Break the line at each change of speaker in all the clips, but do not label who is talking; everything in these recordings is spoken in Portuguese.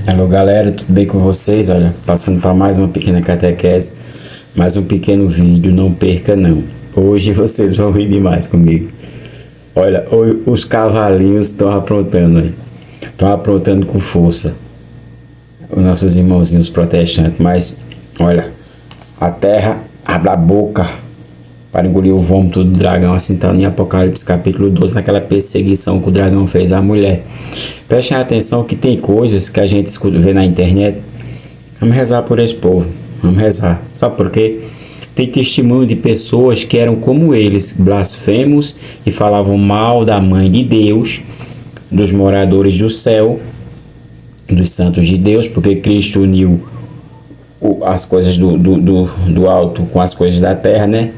Alô galera, tudo bem com vocês? Olha, passando para mais uma pequena catequese, mais um pequeno vídeo, não perca não. Hoje vocês vão rir demais comigo. Olha, os cavalinhos estão aprontando aí, estão aprontando com força, os nossos irmãozinhos protestantes, mas olha, a terra abre a boca para engolir o vômito do dragão, assim está em Apocalipse capítulo 12, naquela perseguição que o dragão fez à mulher. Prestem atenção que tem coisas que a gente escuta, vê na internet. Vamos rezar por esse povo, vamos rezar. Sabe por quê? Tem testemunho de pessoas que eram como eles, blasfemos e falavam mal da mãe de Deus, dos moradores do céu, dos santos de Deus, porque Cristo uniu as coisas do alto com as coisas da terra, né?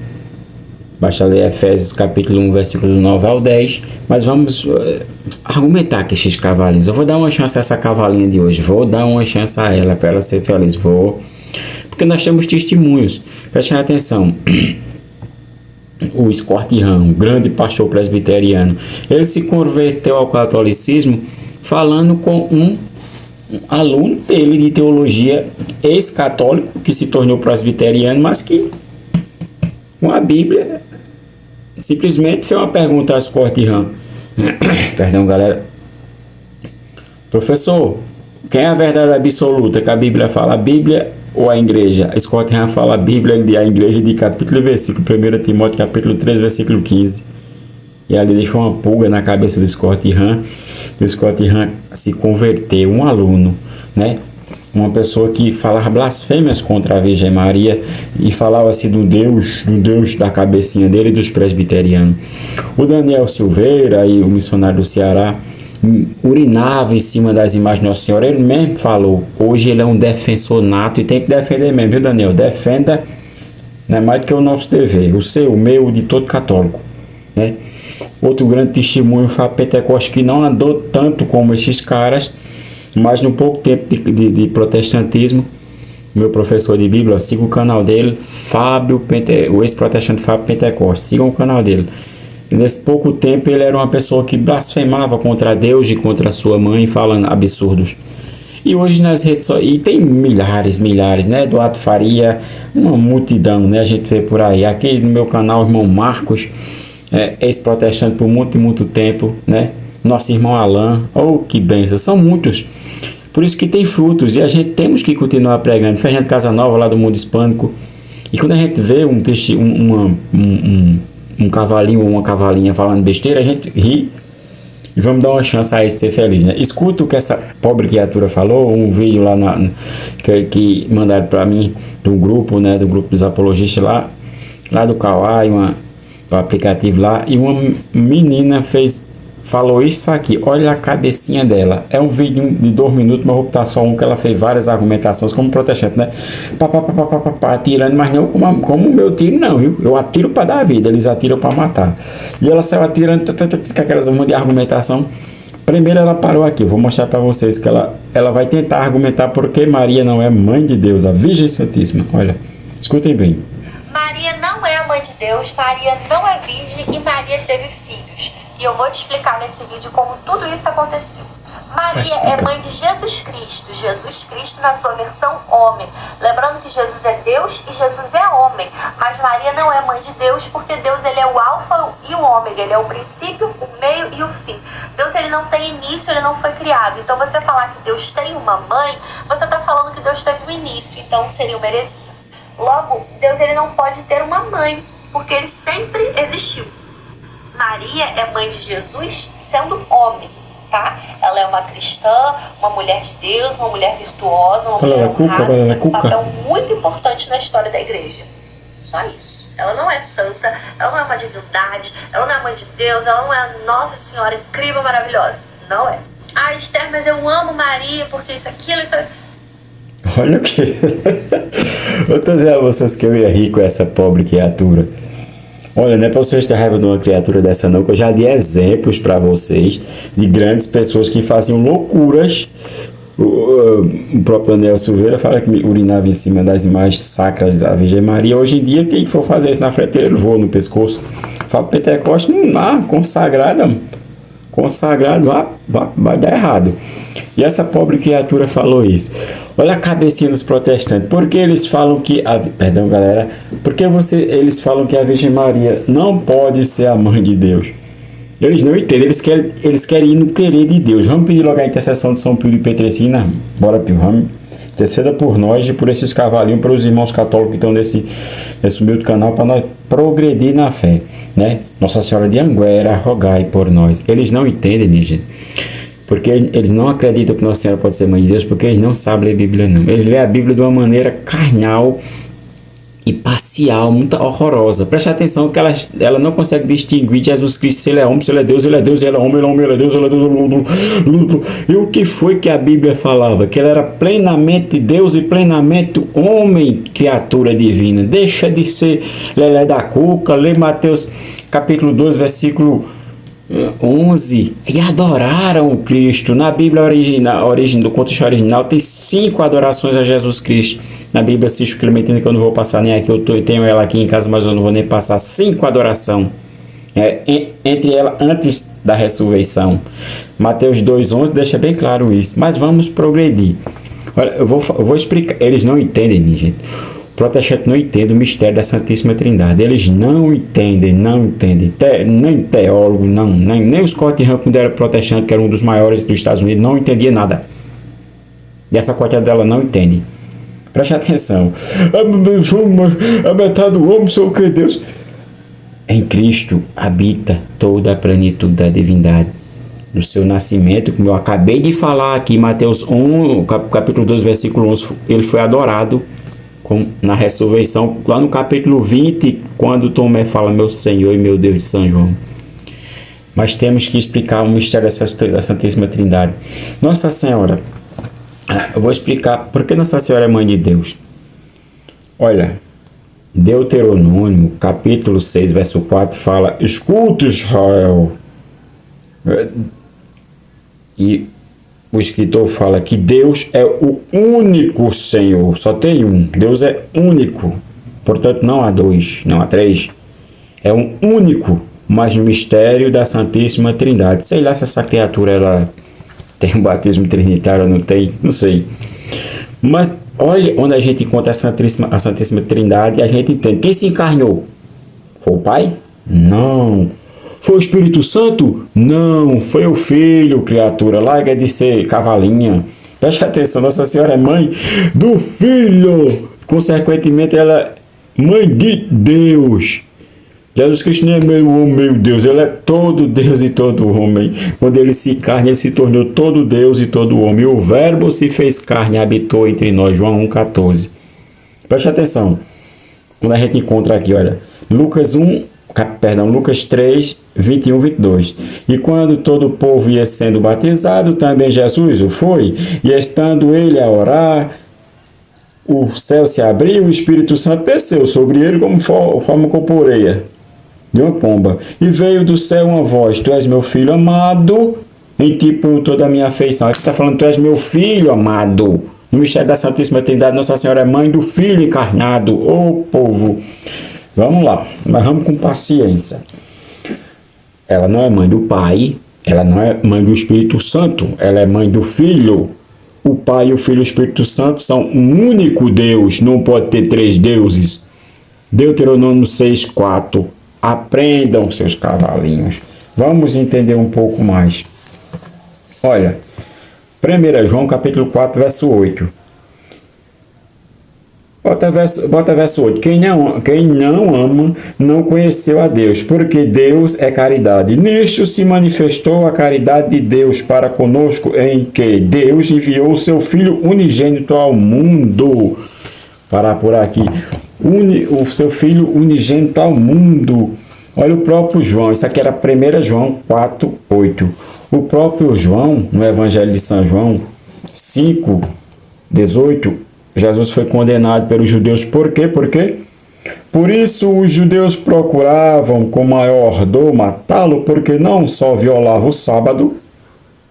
Basta ler Efésios capítulo 1, versículo 9 ao 10. Mas vamos argumentar com esses cavalinhos. Eu vou dar uma chance a essa cavalinha de hoje. Vou dar uma chance a ela para ela ser feliz. Vou. Porque nós temos testemunhos. Prestem atenção. O Scott Hahn, um grande pastor presbiteriano, ele se converteu ao catolicismo falando com um aluno dele de teologia, ex-católico, que se tornou presbiteriano, mas que com a Bíblia simplesmente fez uma pergunta a Scott Hahn. Perdão, galera. Professor, quem é a verdade absoluta? Que a Bíblia fala, a Bíblia ou a igreja? Scott Hahn fala a Bíblia e a igreja de capítulo e versículo. 1 Timóteo capítulo 3, versículo 15. E ali deixou uma pulga na cabeça do Scott Hahn. E o Scott Hahn se converteu, um aluno, né? Uma pessoa que falava blasfêmias contra a Virgem Maria e falava assim do Deus da cabecinha dele e dos presbiterianos. O Daniel Silveira, aí, o missionário do Ceará, urinava em cima das imagens de Nossa Senhora. Ele mesmo falou, hoje ele é um defensor nato e tem que defender mesmo, viu, Daniel? Defenda, não é mais do que o nosso dever, o seu, o meu, de todo católico, né? Outro grande testemunho foi a Pentecoste, que não andou tanto como esses caras, mas no pouco tempo de protestantismo, meu professor de Bíblia, siga o canal dele, o ex-protestante Fábio Pentecoste, sigam o canal dele. E nesse pouco tempo ele era uma pessoa que blasfemava contra Deus e contra a sua mãe, falando absurdos. E hoje nas redes sociais, e tem milhares, né? Eduardo Faria, uma multidão, né? A gente vê por aí. Aqui no meu canal, o irmão Marcos, ex-protestante por muito tempo, né? Nosso irmão Alain, oh que benção, são muitos. Por isso que tem frutos e a gente temos que continuar pregando. Fernando Casanova lá do Mundo Hispânico. E quando a gente vê um cavalinho ou uma cavalinha falando besteira, a gente ri e vamos dar uma chance a ele ser feliz, né? Escuta o que essa pobre criatura falou, um vídeo lá que mandaram para mim do grupo, né? Do grupo dos apologistas lá do Kawaii, o aplicativo lá, e uma menina falou isso aqui, olha a cabecinha dela. É um vídeo de 2 minutos, mas vou botar só um que ela fez várias argumentações como protestante, né? Atirando, mas não como o meu tiro, não, viu? Eu atiro para dar vida, eles atiram para matar. E ela saiu atirando com aquelas de argumentação. Primeiro ela parou aqui, eu vou mostrar para vocês que ela vai tentar argumentar porque Maria não é mãe de Deus, a Virgem Santíssima. Olha, escutem bem.
Maria não é a mãe de Deus, Maria não é virgem e Maria teve filhos. E eu vou te explicar nesse vídeo como tudo isso aconteceu. Maria é mãe de Jesus Cristo na sua versão homem. Lembrando que Jesus é Deus e Jesus é homem. Mas Maria não é mãe de Deus porque Deus ele é o alfa e o ômega. Ele é o princípio, o meio e o fim. Deus ele não tem início, ele não foi criado. Então você falar que Deus tem uma mãe, você está falando que Deus teve um início. Então seria uma heresia. Logo, Deus ele não pode ter uma mãe porque ele sempre existiu. Maria é mãe de Jesus sendo homem, tá? Ela é uma cristã, uma mulher de Deus, uma mulher virtuosa, uma mulher honrada, que tem um papel muito importante na história da igreja. Só isso. Ela não é santa, ela não é uma divindade, ela não é mãe de Deus, ela não é a Nossa Senhora incrível, maravilhosa. Não é. Ah, Esther, mas eu amo Maria porque isso, aquilo, isso...
Olha o que... Eu tô dizendo a vocês que eu ia rir com essa pobre criatura. Olha, não é para vocês ter raiva de uma criatura dessa não, que eu já dei exemplos para vocês de grandes pessoas que faziam loucuras. O próprio Daniel Silveira fala que urinava em cima das imagens sacras da Virgem Maria. Hoje em dia, quem for fazer isso na frente, ele voa no pescoço. Fala Pentecoste, não dá, consagrada consagrado, vai dar errado. E essa pobre criatura falou isso. Olha a cabecinha dos protestantes. Por que eles falam que... Perdão, galera. Por que eles falam que a Virgem Maria não pode ser a mãe de Deus? Eles não entendem. Eles querem ir no querer de Deus. Vamos pedir logo a intercessão de São Pio de Petrecina. Bora, Pio. Vamos. Interceda por nós e por esses cavalinhos, para os irmãos católicos que estão nesse humilde canal, para nós progredir na fé, né? Nossa Senhora de Anguera, rogai por nós. Eles não entendem, minha gente. Porque eles não acreditam que Nossa Senhora pode ser mãe de Deus, porque eles não sabem ler a Bíblia, não. Eles lêem a Bíblia de uma maneira carnal e parcial, muito horrorosa. Preste atenção que ela não consegue distinguir Jesus Cristo, se ele é homem, se ele é Deus, ele é Deus, ele é homem, ele é homem, ele é Deus, ele é Deus. E o que foi que a Bíblia falava? Que ele era plenamente Deus e plenamente homem, criatura divina. Deixa de ser lelé da cuca, lê Mateus capítulo 2, versículo 11, e adoraram Cristo. Na Bíblia do contexto original tem 5 adorações a Jesus Cristo. Na Bíblia Cício Clementina, que eu não vou passar nem aqui, eu tenho ela aqui em casa, mas eu não vou nem passar. 5 adorações, entre elas antes da ressurreição. Mateus 2,11 deixa bem claro isso. Mas vamos progredir. Olha, eu vou explicar. Eles não entendem, minha gente. O protestante não entende o mistério da Santíssima Trindade. Eles não entendem. Nem teólogo, nem os Scott Hahn, quando era protestante, que era um dos maiores dos Estados Unidos, não entendia nada. E essa coitada dela não entende. Preste atenção. A metade do homem sou o que Deus. Em Cristo habita toda a plenitude da divindade. No seu nascimento, como eu acabei de falar aqui, Mateus 1, capítulo 2, versículo 11, ele foi adorado na ressurreição, lá no capítulo 20, quando Tomé fala, meu Senhor e meu Deus, de São João. Mas temos que explicar o mistério da Santíssima Trindade. Nossa Senhora, eu vou explicar por que Nossa Senhora é mãe de Deus. Olha, Deuteronômio, capítulo 6, verso 4, fala, escuta Israel. E o escritor fala que Deus é o único Senhor, só tem um. Deus é único, portanto não há 2, não há 3. É um único, mas no mistério da Santíssima Trindade. Sei lá se essa criatura ela tem um batismo trinitário ou não tem, não sei. Mas olha onde a gente encontra a Santíssima Trindade e a gente entende. Quem se encarnou? Foi o Pai? Não. Foi o Espírito Santo? Não. Foi o Filho, criatura. Larga de ser cavalinha. Preste atenção, Nossa Senhora é mãe do Filho. Consequentemente, ela é mãe de Deus. Jesus Cristo não é meio homem, meio Deus. Ele é todo Deus e todo homem. Quando ele se encarna, ele se tornou todo Deus e todo homem. E o Verbo se fez carne e habitou entre nós. João 1,14. Preste atenção. Quando a gente encontra aqui, olha. Lucas 3, 21, 22. E quando todo o povo ia sendo batizado, também Jesus o foi. E estando ele a orar, o céu se abriu, o Espírito Santo desceu sobre ele como forma corporeia de uma pomba. E veio do céu uma voz, tu és meu filho amado, em ti ponho toda a minha afeição. Aqui está falando, tu és meu filho amado. No mistério da Santíssima Trindade, Nossa Senhora é mãe do Filho encarnado. Ô povo, vamos lá, mas vamos com paciência. Ela não é mãe do Pai, ela não é mãe do Espírito Santo, ela é mãe do Filho. O Pai, o Filho e o Espírito Santo são um único Deus, não pode ter 3 deuses. Deuteronômio 6,4. Aprendam, seus cavalinhos. Vamos entender um pouco mais. Olha, 1 João capítulo 4, verso 8. Bota verso 8. Quem não ama, não conheceu a Deus, porque Deus é caridade. Nisto se manifestou a caridade de Deus para conosco, em que Deus enviou o seu Filho unigênito ao mundo. Parar por aqui. O seu Filho unigênito ao mundo. Olha o próprio João. Isso aqui era 1 João 4, 8. O próprio João, no Evangelho de São João 5, 18, Jesus foi condenado pelos judeus. Por quê? Por isso os judeus procuravam com maior ardor matá-lo, porque não só violava o sábado,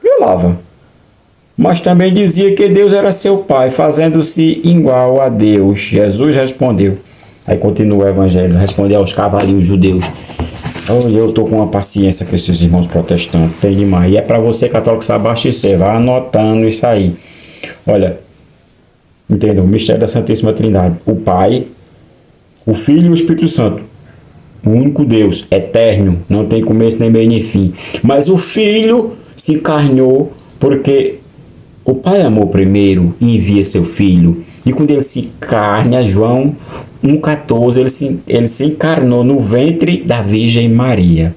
violava, mas também dizia que Deus era seu Pai, fazendo-se igual a Deus. Jesus respondeu. Aí continua o Evangelho, respondeu aos cavalinhos judeus. Oh, eu tô com uma paciência com esses irmãos protestantes, tem demais. E é para você, católico, se abastecer, vai anotando isso aí. Olha, entendeu? O mistério da Santíssima Trindade. O Pai, o Filho e o Espírito Santo. O único Deus, eterno, não tem começo nem meio nem fim. Mas o Filho se encarnou porque o Pai amou primeiro e envia seu Filho. E quando ele se encarna, João 1,14, ele se encarnou no ventre da Virgem Maria.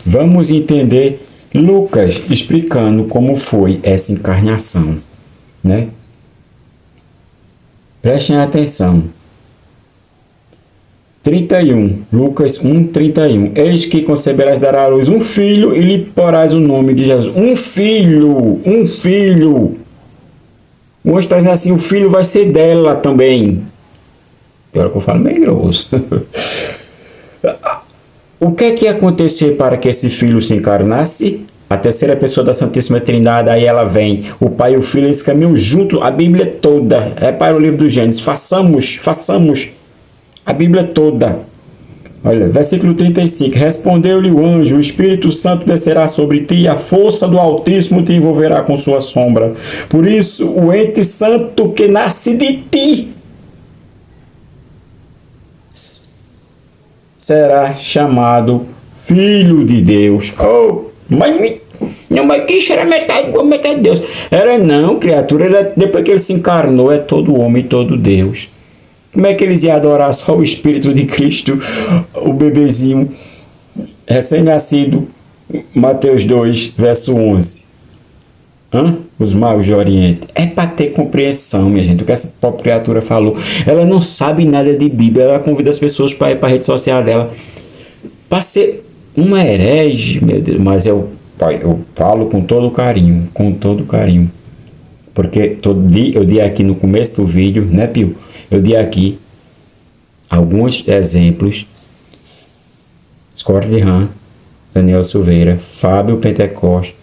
Vamos entender Lucas explicando como foi essa encarnação, né? Prestem atenção. 31, Lucas 1:31. Eis que conceberás, dará à luz um filho e lhe porás o nome de Jesus. Um filho, um filho. Um está dizendo assim, o filho vai ser dela também. Pior que eu falo meio grosso. O que é que ia acontecer para que esse filho se encarnasse? A terceira pessoa da Santíssima Trindade, aí ela vem. O Pai e o Filho, eles caminham junto a Bíblia toda. É para o livro do Gênesis. Façamos a Bíblia toda. Olha, versículo 35. Respondeu-lhe o anjo, o Espírito Santo descerá sobre ti e a força do Altíssimo te envolverá com sua sombra. Por isso, o ente santo que nasce de ti será chamado Filho de Deus. Oh, mas que era metade de Deus. Era não, criatura. Depois que ele se encarnou, é todo homem e todo Deus. Como é que eles iam adorar só o Espírito de Cristo, o bebezinho recém-nascido? Mateus 2, verso 11. Os magos de Oriente. É para ter compreensão, minha gente. O que essa pobre criatura falou. Ela não sabe nada de Bíblia. Ela convida as pessoas para ir para a rede social dela. Para ser uma herege, meu Deus. Mas eu falo com todo carinho. Com todo carinho. Porque eu dei aqui no começo do vídeo, né, Pio? Eu dei aqui alguns exemplos. Scott Ram, Daniel Silveira, Fábio Pentecoste,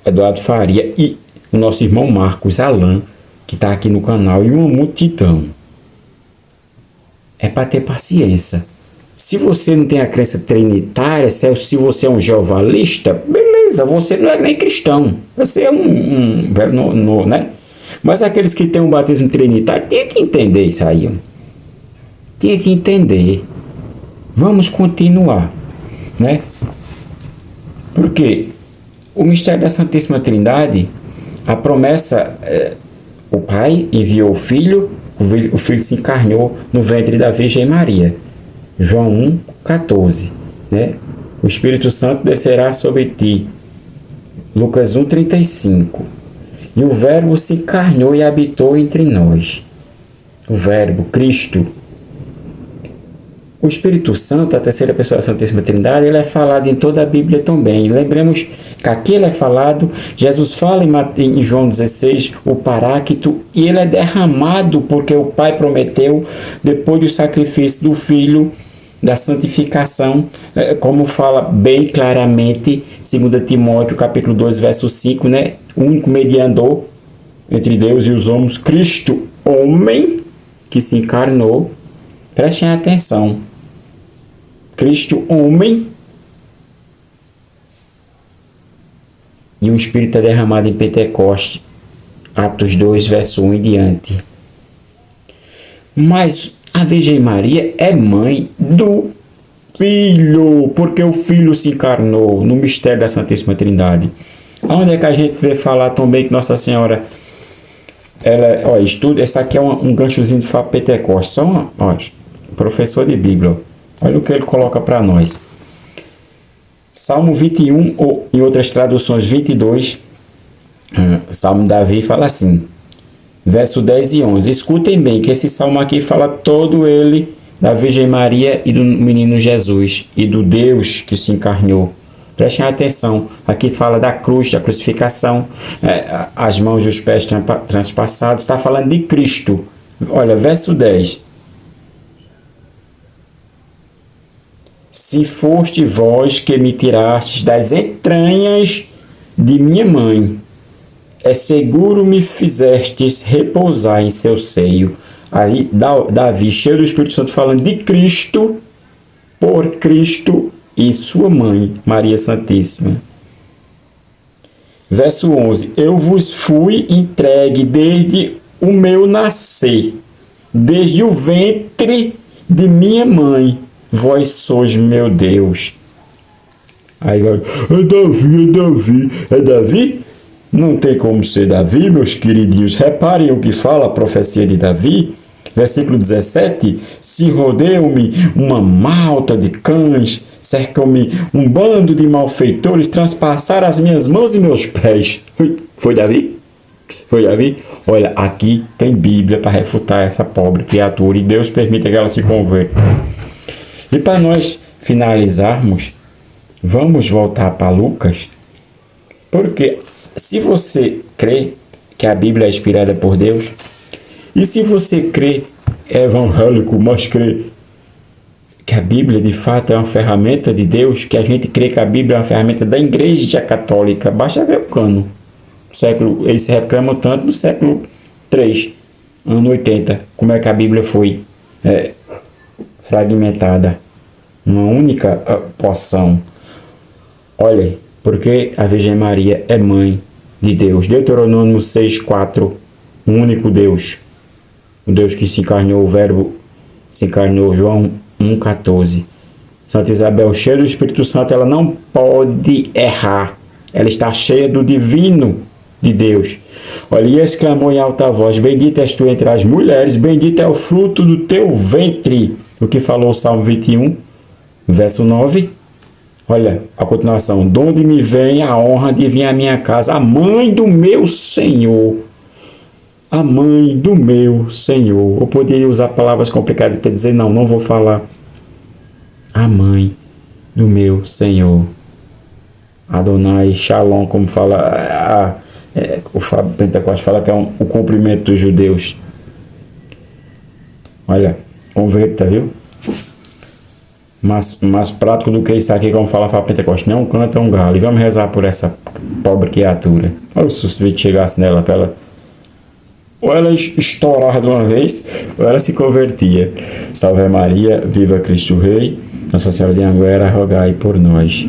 Eduardo Faria e o nosso irmão Marcos Alan, que está aqui no canal, e uma multidão. É para ter paciência. Se você não tem a crença trinitária, se você é um jeovalista, beleza, você não é nem cristão. Você é né? Mas aqueles que têm um batismo trinitário, tem que entender isso aí. Tem que entender. Vamos continuar, né? Porque o mistério da Santíssima Trindade, a promessa, o Pai enviou o Filho se encarnou no ventre da Virgem Maria. João 1,14, né? O Espírito Santo descerá sobre ti. Lucas 1,35. E o Verbo se encarnou e habitou entre nós. O Verbo, Cristo. O Espírito Santo, a terceira pessoa da Santíssima Trindade, ele é falado em toda a Bíblia também. Lembremos que aqui ele é falado, Jesus fala em João 16, o Paráclito, e ele é derramado porque o Pai prometeu, depois do sacrifício do Filho, da santificação, como fala bem claramente, 2 Timóteo, capítulo 2, verso 5, né? O único mediador entre Deus e os homens, Cristo, homem, que se encarnou. Prestem atenção. Cristo, homem, e o Espírito é derramado em Pentecoste, Atos 2, verso 1 em diante. Mas a Virgem Maria é mãe do Filho, porque o Filho se encarnou no mistério da Santíssima Trindade. Onde é que a gente vê falar também que Nossa Senhora, ela, estuda, essa aqui é um ganchozinho de Fábio Pentecoste, só professor de Bíblia, olha o que ele coloca para nós. Salmo 21, ou em outras traduções 22, Salmo Davi fala assim, verso 10 e 11. Escutem bem que esse salmo aqui fala todo ele da Virgem Maria e do menino Jesus e do Deus que se encarnou. Prestem atenção, aqui fala da cruz, da crucificação, as mãos e os pés transpassados, está falando de Cristo. Olha, verso 10. Se foste vós que me tirastes das entranhas de minha mãe, é seguro me fizestes repousar em seu seio. Aí Davi, cheio do Espírito Santo, falando de Cristo, por Cristo e sua mãe, Maria Santíssima. Verso 11. Eu vos fui entregue desde o meu nascer, desde o ventre de minha mãe. Vós sois meu Deus. Aí vai, é Davi, é Davi. É Davi? Não tem como ser Davi, meus queridinhos. Reparem o que fala a profecia de Davi. Versículo 17. Se rodeiam-me uma malta de cães, cercam-me um bando de malfeitores, transpassaram as minhas mãos e meus pés. Foi Davi? Foi Davi? Olha, aqui tem Bíblia para refutar essa pobre criatura e Deus permita que ela se converta. E para nós finalizarmos, vamos voltar para Lucas, porque se você crê que a Bíblia é inspirada por Deus, e se você crê, é evangélico, mas crê que a Bíblia de fato é uma ferramenta de Deus, que a gente crê que a Bíblia é uma ferramenta da Igreja Católica, basta ver o cano. Eles se reclamam tanto no século 3, ano 80, como é que a Bíblia foi fragmentada numa única porção. Olha, porque a Virgem Maria é mãe de Deus. Deuteronômio 6,4, o único Deus. O Deus que se encarnou, o Verbo se encarnou. João 1,14. Santa Isabel, cheia do Espírito Santo, ela não pode errar. Ela está cheia do divino de Deus. Olha, e exclamou em alta voz, bendita és tu entre as mulheres, bendito é o fruto do teu ventre. O que falou o Salmo 21, verso 9. Olha, a continuação. De onde me vem a honra de vir à minha casa, a mãe do meu Senhor. A mãe do meu Senhor. Eu poderia usar palavras complicadas para dizer, não vou falar. A mãe do meu Senhor. Adonai Shalom, como fala o Fábio Pentecoste, fala que é o cumprimento dos judeus. Olha, converta, viu? Mais prático do que isso aqui, como fala Fábio Pentecoste, não é um canto, é um galo. E vamos rezar por essa pobre criatura. Olha se o Vítor chegasse nela, para ela, ou ela estourava de uma vez, ou ela se convertia. Salve Maria, viva Cristo Rei, Nossa Senhora de Anguera, rogai por nós.